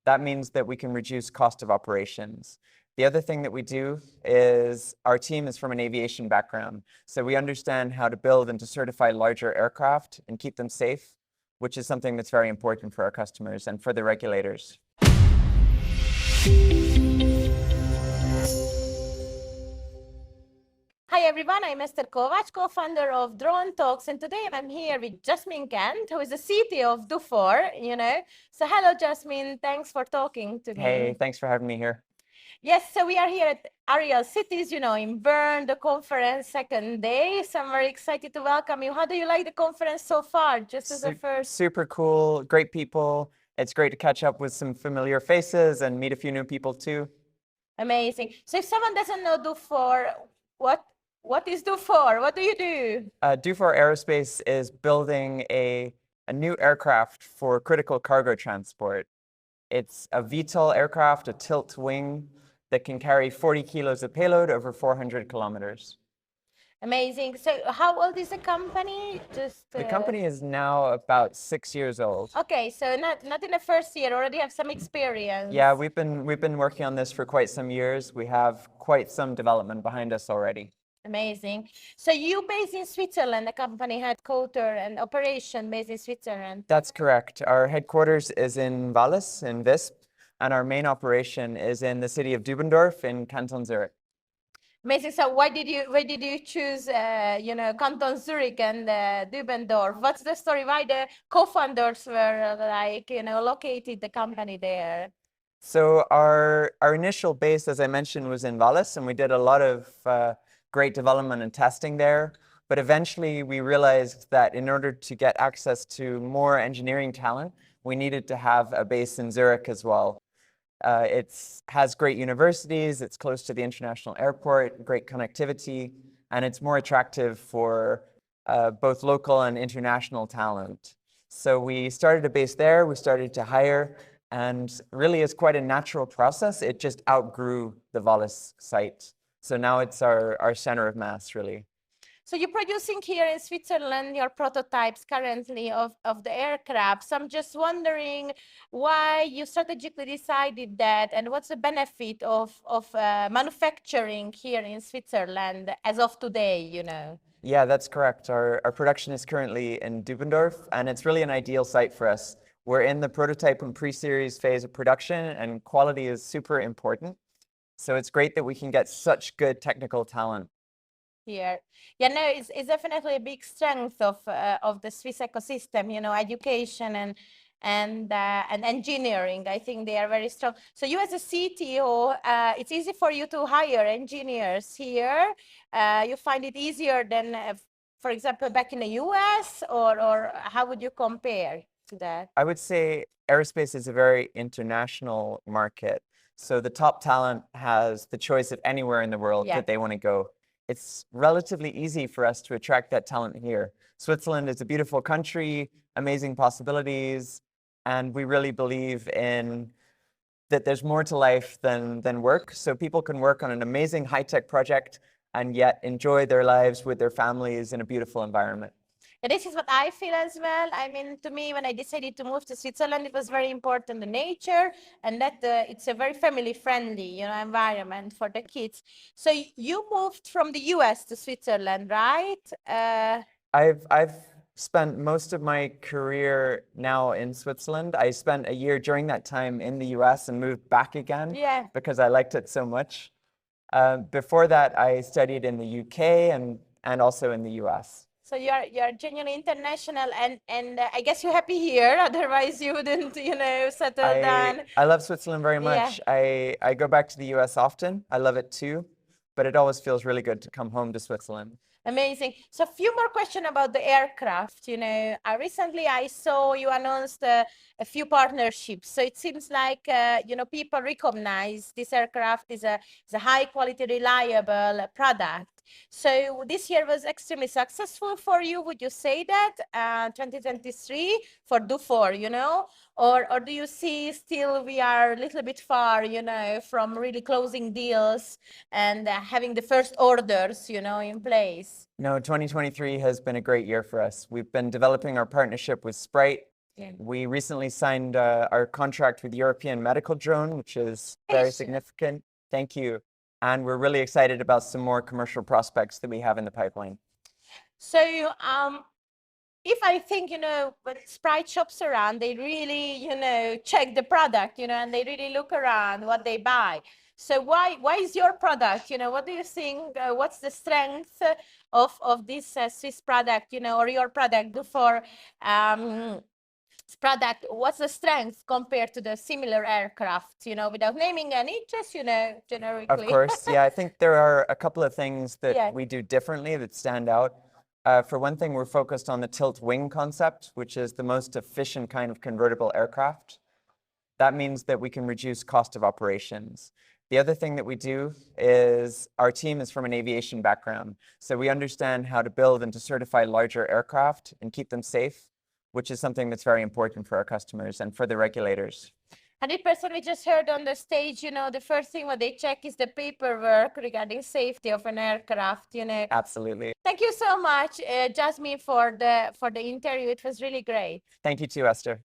That means that we can reduce cost of operations. The other thing that we do is our team is from an aviation background. So we understand how to build and to certify larger aircraft and keep them safe, which is something that's very important for our customers and for the regulators. Hi everyone, I'm Eszter Kovács, co-founder of Drone Talks, and today I'm here with Jasmine Kent, who is the CTO of Dufour, So hello Jasmine, thanks for talking to me. Hey, thanks for having me here. Yes, so we are here at Aerial Cities, in Bern, the conference second day. So I'm very excited to welcome you. How do you like the conference so far, just as a first? Super cool, great people. It's great to catch up with some familiar faces and meet a few new people too. Amazing. So if someone doesn't know Dufour, what is Dufour? What do you do? Dufour Aerospace is building a new aircraft for critical cargo transport. It's a VTOL aircraft, a tilt wing that can carry 40 kilos of payload over 400 kilometers. Amazing. So how old is the company? The company is now about 6 years old. Okay, so not in the first year, already have some experience. Yeah, we've been working on this for quite some years. We have quite some development behind us already. Amazing. So you based in Switzerland, the company headquarters and operation based in Switzerland. That's correct. Our headquarters is in Wallis, in Visp, and our main operation is in the city of Dübendorf in Canton Zürich. Amazing. So why did you choose, Canton Zürich and Dübendorf? What's the story? Why the co-founders were located the company there? So our initial base, as I mentioned, was in Wallis, and we did a lot of great development and testing there. But eventually we realized that in order to get access to more engineering talent, we needed to have a base in Zurich as well. It has great universities, it's close to the international airport, great connectivity, and it's more attractive for both local and international talent. So we started a base there, we started to hire, and really it's quite a natural process. It just outgrew the Wallis site. So now it's our center of mass, really. So you're producing here in Switzerland your prototypes currently of the aircraft. So I'm just wondering why you strategically decided that, and what's the benefit of manufacturing here in Switzerland as of today, Yeah, that's correct. Our production is currently in Dübendorf, and it's really an ideal site for us. We're in the prototype and pre-series phase of production, and quality is super important. So it's great that we can get such good technical talent here. Yeah, no, it's definitely a big strength of the Swiss ecosystem, education and engineering. I think they are very strong. So you as a CTO, it's easy for you to hire engineers here. You find it easier than, for example, back in the US, or how would you compare to that? I would say aerospace is a very international market. So the top talent has the choice of anywhere in the world that they want to go. It's relatively easy for us to attract that talent here. Switzerland is a beautiful country, amazing possibilities, and we really believe in that there's more to life than work. So people can work on an amazing high-tech project and yet enjoy their lives with their families in a beautiful environment. This is what I feel as well. I mean, to me, when I decided to move to Switzerland, it was very important, the nature, and that it's a very family-friendly, environment for the kids. So you moved from the US to Switzerland, right? I've spent most of my career now in Switzerland. I spent a year during that time in the US and moved back again because I liked it so much. Before that, I studied in the UK and also in the US. So you're genuinely international, and I guess you're happy here. Otherwise, you wouldn't, settle down. I love Switzerland very much. I go back to the US often. I love it too, but it always feels really good to come home to Switzerland. Amazing. So a few more questions about the aircraft. Recently I saw you announced a few partnerships. So it seems like, people recognize this aircraft is a high quality, reliable product. So this year was extremely successful for you. Would you say that 2023 for Dufour, or do you see still we are a little bit far, from really closing deals and having the first orders, in place? No, 2023 has been a great year for us. We've been developing our partnership with Sprite. Yeah. We recently signed our contract with European Medical Drone, which is very significant. Thank you. And we're really excited about some more commercial prospects that we have in the pipeline. So if I think, when Sprite shops around, they really, check the product, and they really look around what they buy. So why is your product, what do you think, what's the strength of this Swiss product, or your product Dufour product? What's the strength compared to the similar aircraft, without naming any, just, generically? Of course, yeah, I think there are a couple of things that we do differently that stand out. For one thing, we're focused on the tilt wing concept, which is the most efficient kind of convertible aircraft. That means that we can reduce cost of operations. The other thing that we do is our team is from an aviation background. So we understand how to build and to certify larger aircraft and keep them safe, which is something that's very important for our customers and for the regulators. 100%. We just heard on the stage, the first thing what they check is the paperwork regarding safety of an aircraft, Absolutely. Thank you so much, Jasmine, for the interview. It was really great. Thank you too, Eszter.